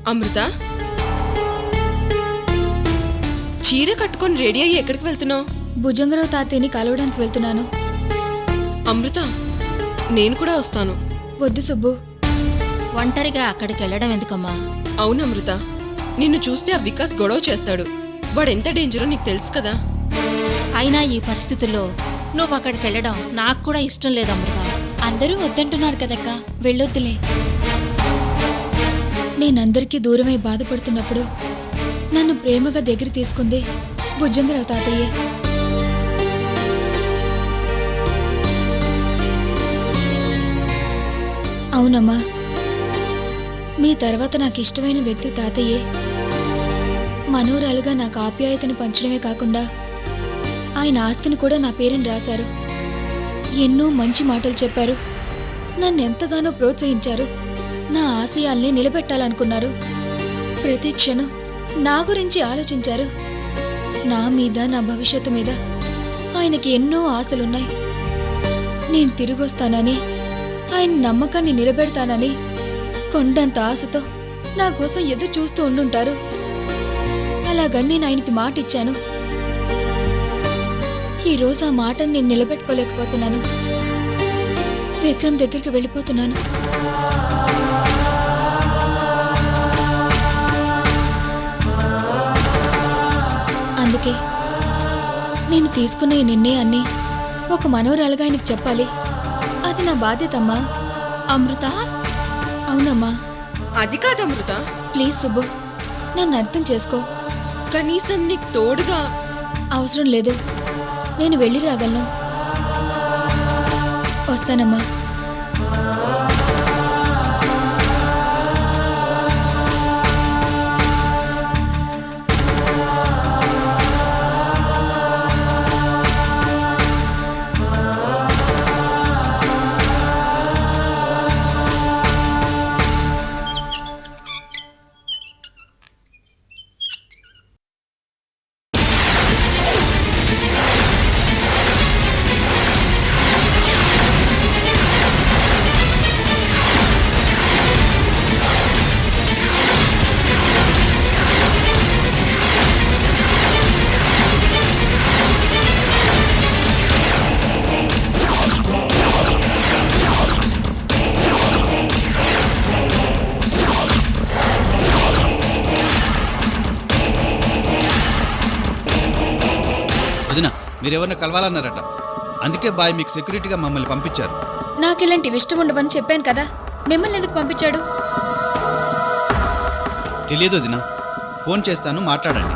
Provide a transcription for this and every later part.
అమృత, చీర కట్టుకొని రెడీ అయ్యి ఎక్కడికి వెళ్తున్నావు? భుజంగరావు తాతయ్యని కలవడానికి వెళ్తున్నాను. అమృత, నేను కూడా వస్తాను. వద్దు సుబ్బు. ఒంటరిగా అక్కడికి వెళ్ళడం ఎందుకమ్మా? అవును అమృత, నిన్ను చూస్తే ఆ వికాస్ గొడవ చేస్తాడు. వాడెంత డేంజరో నీకు తెలుసు కదా. అయినా ఈ పరిస్థితుల్లో నువ్వు అక్కడికి వెళ్ళడం నాకు కూడా ఇష్టం లేదు అమృత. అందరూ వద్దంటున్నారు కదక్క, వెళ్ళొద్దులే. నేనందరికీ దూరమై బాధపడుతున్నప్పుడు నన్ను ప్రేమగా దగ్గర తీసుకుంది భుజంగరావు తాతయ్యే. అవునమ్మా, మీ తర్వాత నాకు ఇష్టమైన వ్యక్తి తాతయ్యే. మనోరాలుగా నాకు ఆప్యాయతను పంచడమే కాకుండా ఆయన ఆస్తిని కూడా నా పేరుని రాశారు. ఎన్నో మంచి మాటలు చెప్పారు, నన్ను ఎంతగానో ప్రోత్సహించారు, నా ఆశయాల్ని నిలబెట్టాలనుకున్నారు. ప్రతి క్షణం నా గురించి ఆలోచించారు. నా మీద, నా భవిష్యత్తు మీద ఆయనకి ఎన్నో ఆశలున్నాయి. నేను తిరిగొస్తానని, ఆయన నమ్మకాన్ని నిలబెడతానని కొండంత ఆశతో నా కోసం ఎదురు చూస్తూ ఉండుంటారు. అలాగని నేను ఆయనకి మాట ఇచ్చాను. ఈరోజు ఆ మాటను నేను నిలబెట్టుకోలేకపోతున్నాను. విక్రమ్ దగ్గరికి వెళ్ళిపోతున్నాను. అందుకే నేను తీసుకున్న ఈ నిర్ణయాన్ని ఒక మనోరాలుగా ఆయనకు చెప్పాలి. అది నా బాధ్యతమ్మా. అమృత, అవునమ్మా. అది కాదు అమృత, ప్లీజ్ సుబ్బు, నన్ను అర్థం చేసుకో. కనీసం నీకు తోడుగా. అవసరం లేదు, నేను వెళ్ళి రాగలను. వస్తానమ్మా. వదినా, మీరెవరిని కలవాలన్నారట, అందుకే బాయ్ మీకు సెక్యూరిటీగా మమ్మల్ని పంపించారు. నాకు ఇలాంటివి ఇష్టం ఉండవని చెప్పాను కదా, మిమ్మల్ని ఎందుకు పంపించాడు? తెలియదు వదినా, ఫోన్ చేస్తాను, మాట్లాడండి.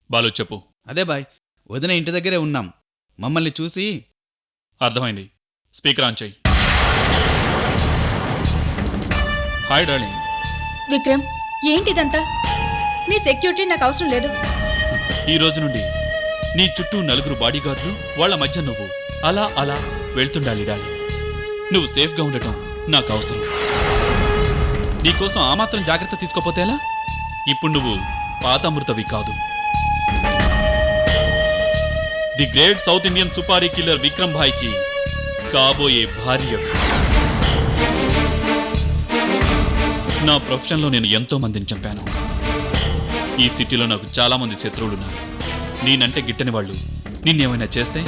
బాలు చెప్పు. అదే బాయ్, వదిన ఇంటి దగ్గరే ఉన్నాం. మమ్మల్ని చూసి. అర్థమైంది, స్పీకర్ ఆన్ చెయ్యి. Hi darling. విక్రమ్, ఏంటిదంతా? నీ సెక్యూరిటీ నాకు అవసరం లేదు. ఈ రోజు నుండి నీ చుట్టూ నలుగురు బాడీగార్డులు, వాళ్ళ మధ్య నువ్వు అలా అలా వెళ్తుండాలి డార్లింగ్. నువ్వు సేఫ్గా ఉండటం నాకు అవసరం. నీకోసం ఆ మాత్రం జాగ్రత్త తీసుకోపోతే ఎలా? ఇప్పుడు నువ్వు పాత అమృతవి కాదు, the great South Indian supari killer Vikram భాయ్కి కాబోయే భార్య. నా ప్రొఫెషన్లో నేను ఎంతో మందిని చంపాను. ఈ సిటీలో నాకు చాలా మంది శత్రువులున్నారు. నేనంటే గిట్టని వాళ్ళు నిన్నేమైనా చేస్తే,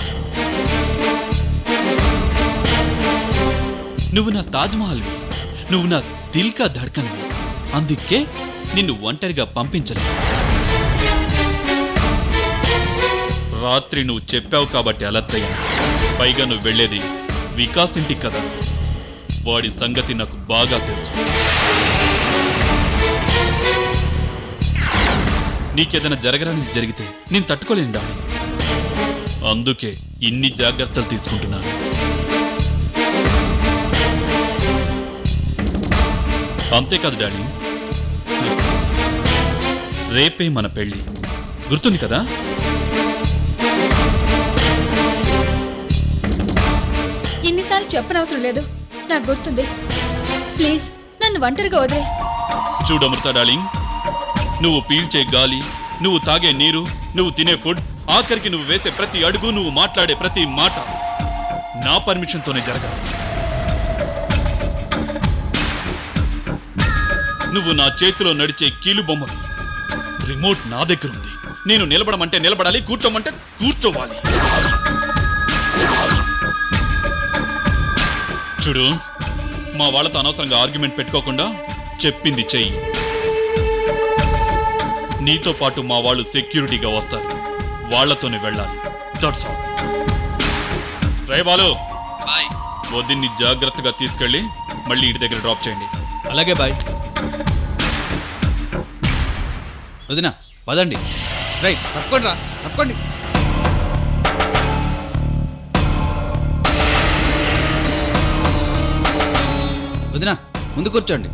నువ్వు నా తాజ్మహల్వి, నువ్వు నా దిల్ కా ధడ్కన్వి. అందుకే నిన్ను ఒంటరిగా పంపించలేదు. రాత్రి నువ్వు చెప్పావు కాబట్టి అలర్ట్ అయ్యాను. పైగా నువ్వు వెళ్ళేది వికాస్ ఇంటికి కదా, వాడి సంగతి నాకు బాగా తెలుసు. నీకేదైనా జరగరానిది జరిగితే నేను తట్టుకోలేను డార్లింగ్. అందుకే ఇన్ని జాగ్రత్తలు తీసుకుంటున్నాను. అంతేకాదు డార్లింగ్, రేపే మన పెళ్ళి, గుర్తుంది కదా? ఇన్నిసార్లు చెప్పనవసరం లేదు, నాకు గుర్తుంది. ప్లీజ్ నన్ను ఒంటరిగా వదిలే. చూడు అమృత డార్లింగ్, నువ్వు పీల్చే గాలి, నువ్వు తాగే నీరు, నువ్వు తినే ఫుడ్ ఆఖరికి నువ్వు వేసే ప్రతి అడుగు, నువ్వు మాట్లాడే ప్రతి మాట నా పర్మిషన్తోనే జరగాలి. నువ్వు నా చేతిలో నడిచే కీలు బొమ్మవి. రిమోట్ నా దగ్గర ఉంది. నేను నిలబడమంటే నిలబడాలి, కూర్చోమంటే కూర్చోవాలి. చూడు, మా వాళ్ళతో అనవసరంగా ఆర్గ్యుమెంట్ పెట్టుకోకుండా చెప్పింది చెయ్యి. నీతో పాటు మా వాళ్ళు సెక్యూరిటీగా వస్తారు, వాళ్లతోనే వెళ్ళాలి. That's all. రే బాలు, బాయ్. వదిన్ని జాగ్రత్తగా తీసుకెళ్ళి మళ్ళీ ఇంటి దగ్గర డ్రాప్ చేయండి. అలాగే బాయ్. వదినా పదండి. రైట్, తప్పకుండా రా, తప్పకండి. వదినా ముందు కూర్చోండి.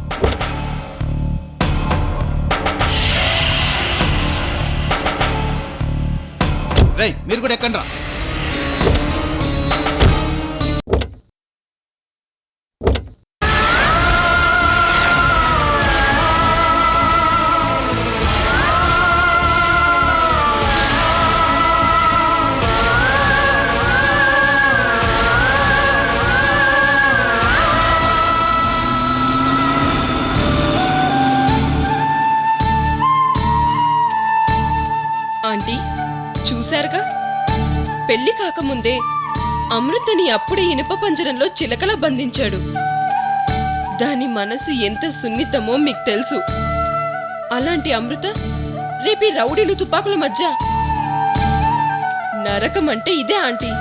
రై, మీరు కూడా ఎక్కండి రా. ఆంటీ, చూశారుగా, పెళ్లి కాకముందే అమృతని అప్పుడే ఇనుప పంజరంలో చిలకలా బంధించాడు. దాని మనసు ఎంత సున్నితమో మీకు తెలుసు. అలాంటి అమృత రేపీ రౌడీలు తుపాకుల మధ్య నరకం అంటే ఇదే ఆంటీ.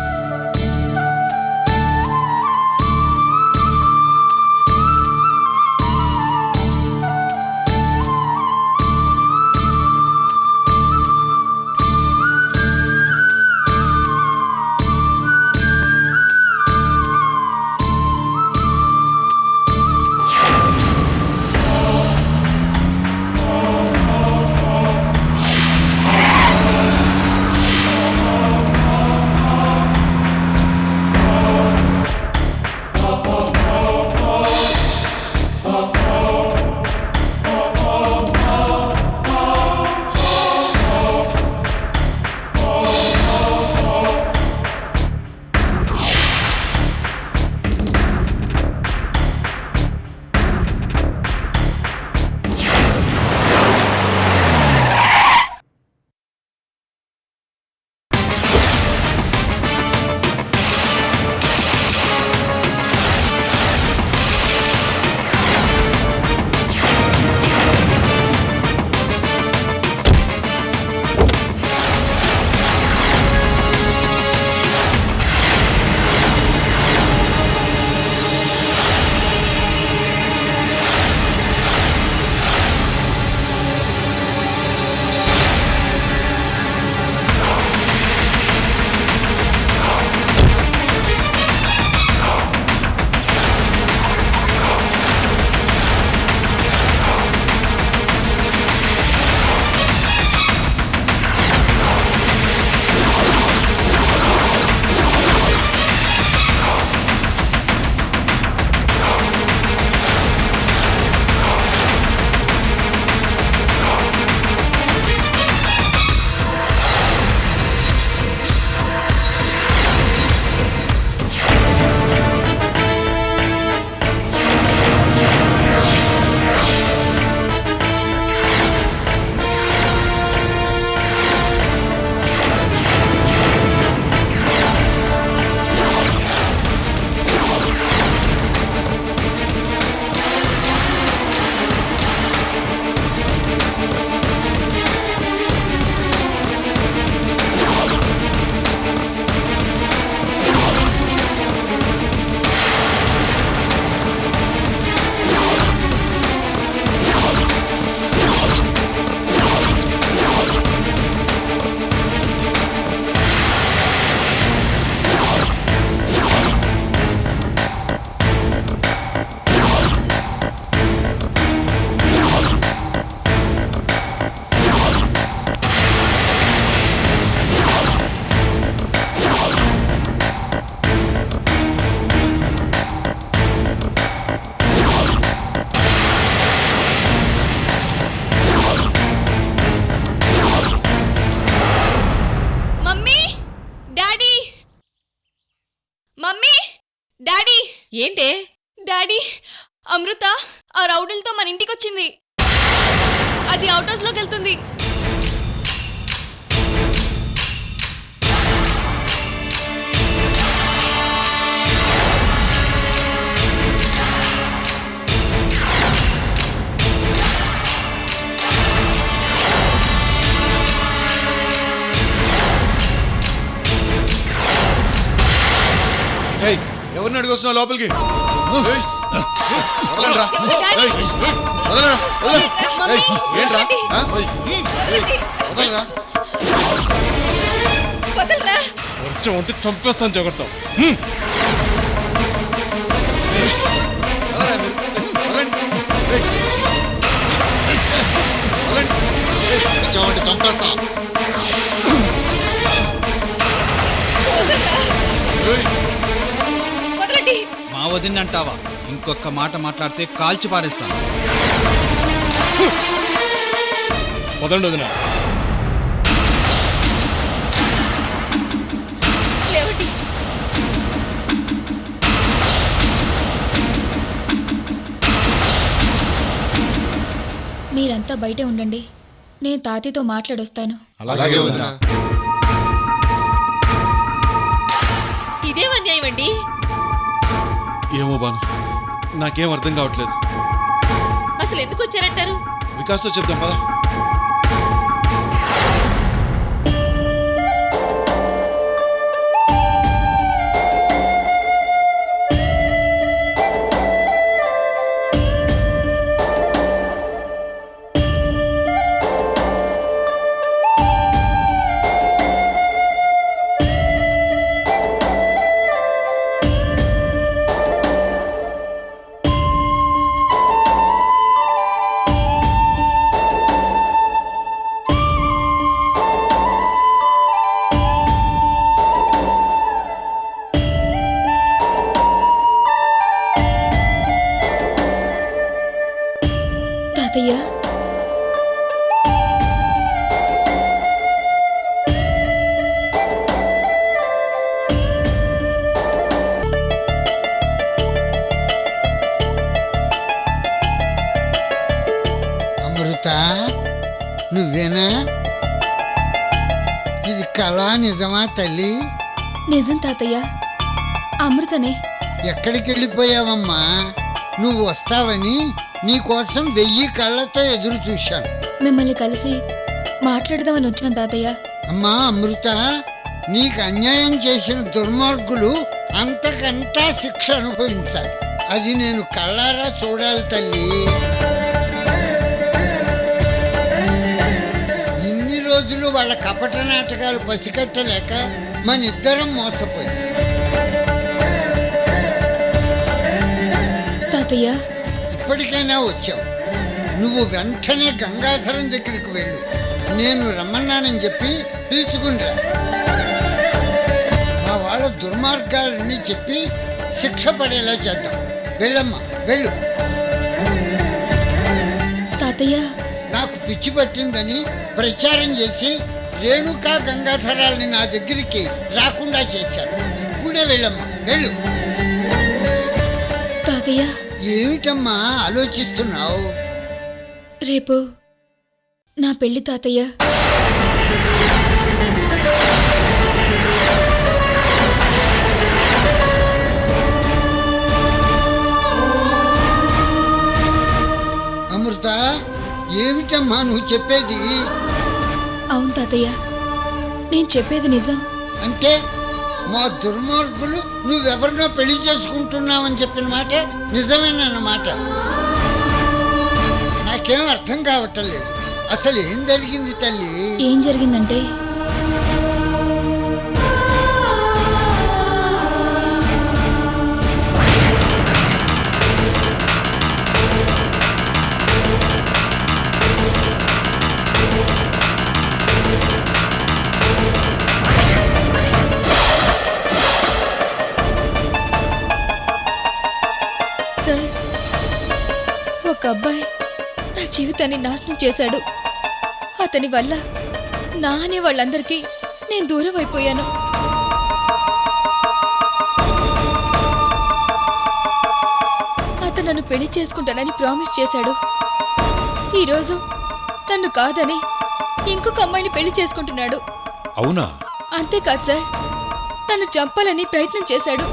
ఏంటే? డాడీ, అమృత ఆ రౌడీలతో మన ఇంటికి వచ్చింది. అది అవుట్ హౌస్ లోకి వెళ్తుంది. ఎవరిని అడిగొస్తున్నావు లోపలికి? వదలండ్రా. ఏయ్, వదలరా, వదలరా. ఏయ్, ఏంట్రా? వదలరా. వర్షం ఉంటే చంపేస్తాను జాగ్రత్త. ఎవరా మీరు? వదలండి. ఏయ్, వదలండి. వచ్చావంటే చంపేస్తా. మా వదిన అంటావా? ఇంకొక మాట మాట్లాడితే కాల్చి పారేస్తాను. వదండి వదిన. మీరంతా బయటే ఉండండి, నేను తాతయ్యతో మాట్లాడొస్తాను. అలాగే వదిన. ఇదేం అన్యాయం అండి? ఏమో బాను, నాకేం అర్థం కావట్లేదు. అసలు ఎందుకు వచ్చారంటారు? వికాస్తో చెప్దాం పదా. తాతయ్య, అమృత, నువ్వేనా? ఇది కళా నిజమా తల్లి? నిజం తాతయ్య, అమృతనే. ఎక్కడికి వెళ్ళిపోయావమ్మా? నువ్వు వస్తావని నీకోసం 1000 కళ్ళతో ఎదురు చూశాను. మిమ్మల్ని కలిసి మాట్లాడదామని వచ్చాను తాతయ్య. అమ్మా అమృత, నీకు అన్యాయం చేసిన దుర్మార్గులు అంతకంతా శిక్ష అనుభవించాలి. అది నేను కళ్ళారా చూడాలి తల్లి. ఇన్ని రోజులు వాళ్ళ కపట నాటకాలు పసికట్టలేక మనిద్దరం మోసపోయాం. తాతయ్య, ఇప్పటికైనా వచ్చావు. నువ్వు వెంటనే గంగాధరం దగ్గరికి వెళ్ళు. నేను రమ్మన్నానని చెప్పి పిలుచుకునిరా. మా వాళ్ళ దుర్మార్గాలని చెప్పి శిక్ష పడేలా చేద్దాం. వెళ్ళమ్మా, వెళ్ళు. తాతయ్య, నాకు పిచ్చి పట్టిందని ప్రచారం చేసి రేణుకా గంగాధరాల్ని నా దగ్గరికి రాకుండా చేశారు. ఇప్పుడే వెళ్ళమ్మా, వెళ్ళు. తాతయ్య, ఏమిటమ్మా ఆలోచిస్తున్నావు? రేపు నా పెళ్లి తాతయ్య. అమృత, ఏమిటమ్మా నువ్వు చెప్పేది? అవును తాతయ్య, నేను చెప్పేది నిజం. అంటే మా దుర్మార్గులు నువ్వెవరినో పెళ్లి చేసుకుంటున్నావని చెప్పిన మాట నిజమేనన్నమాట. నాకేం అర్థం కావటం లేదు. అసలు ఏం జరిగింది తల్లి? ఏం జరిగిందంటే, సార్, ఒక అబ్బాయి నా జీవితాన్ని నాశనం చేశాడు. అతని వల్ల నా అనే వాళ్ళందరికీ నేను దూరం అయిపోయాను. నన్ను పెళ్లి చేసుకుంటానని ప్రామిస్ చేశాడు. ఈరోజు నన్ను కాదని ఇంకొక అమ్మాయిని పెళ్లి చేసుకుంటున్నాడు. అవునా? అంతేకాదు సార్, నన్ను చంపాలని ప్రయత్నం చేశాడు.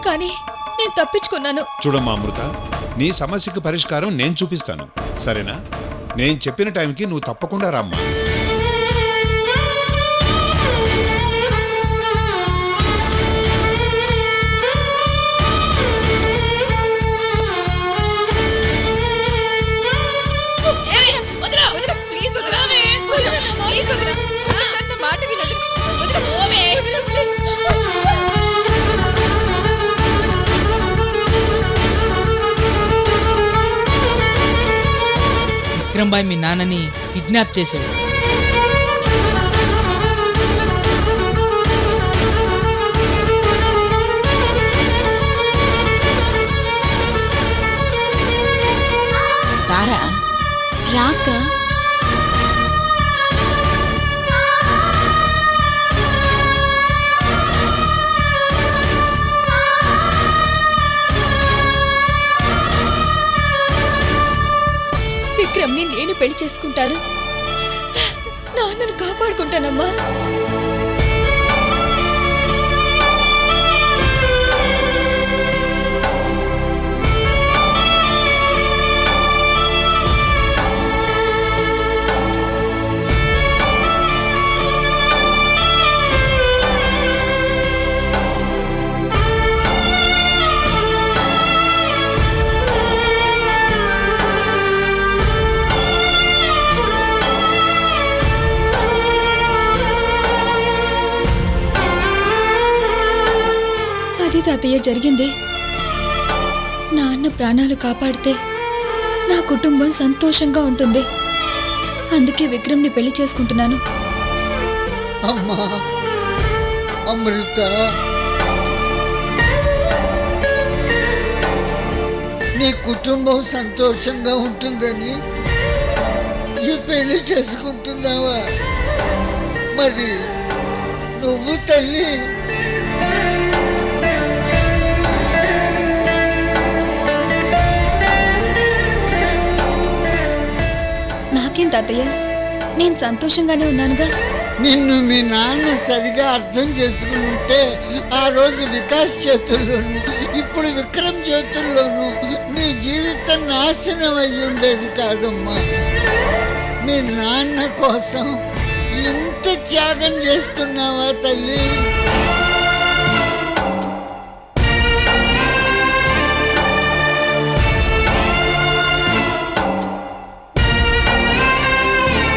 కానీ నేను తప్పించుకున్నాను. చూడమ్మా అమృత, నీ సమస్యకు పరిష్కారం నేను చూపిస్తాను, సరేనా? నేను చెప్పిన టైంకి నువ్వు తప్పకుండా రామ్మా. విక్రమ్బాయ్ మీ నాన్నని కిడ్నాప్ చేశాడు. తారా రాక విక్రమ్ని నేను పెళ్లి చేసుకుంటాను. నాన్నను కాపాడుకుంటానమ్మా. అది తాతయ్య జరిగింది. నాన్న ప్రాణాలు కాపాడితే నా కుటుంబం సంతోషంగా ఉంటుంది. అందుకే విక్రమ్ని పెళ్లి చేసుకుంటున్నాను. అమ్మా అమృత, నీ కుటుంబం సంతోషంగా ఉంటుందని ఈ పెళ్లి చేసుకుంటున్నావా? మరి నువ్వు తల్లి నాకేం తాతయ్య, నేను సంతోషంగానే ఉన్నానుగా. నిన్ను మీ నాన్న సరిగా అర్థం చేసుకుని ఉంటే ఆ రోజు వికాస్ చేతుల్లోనూ ఇప్పుడు విక్రమ్ చేతుల్లోనూ నీ జీవితం నాశనం అయి ఉండేది కాదమ్మా. మీ నాన్న కోసం ఇంత త్యాగం చేస్తున్నావా తల్లి?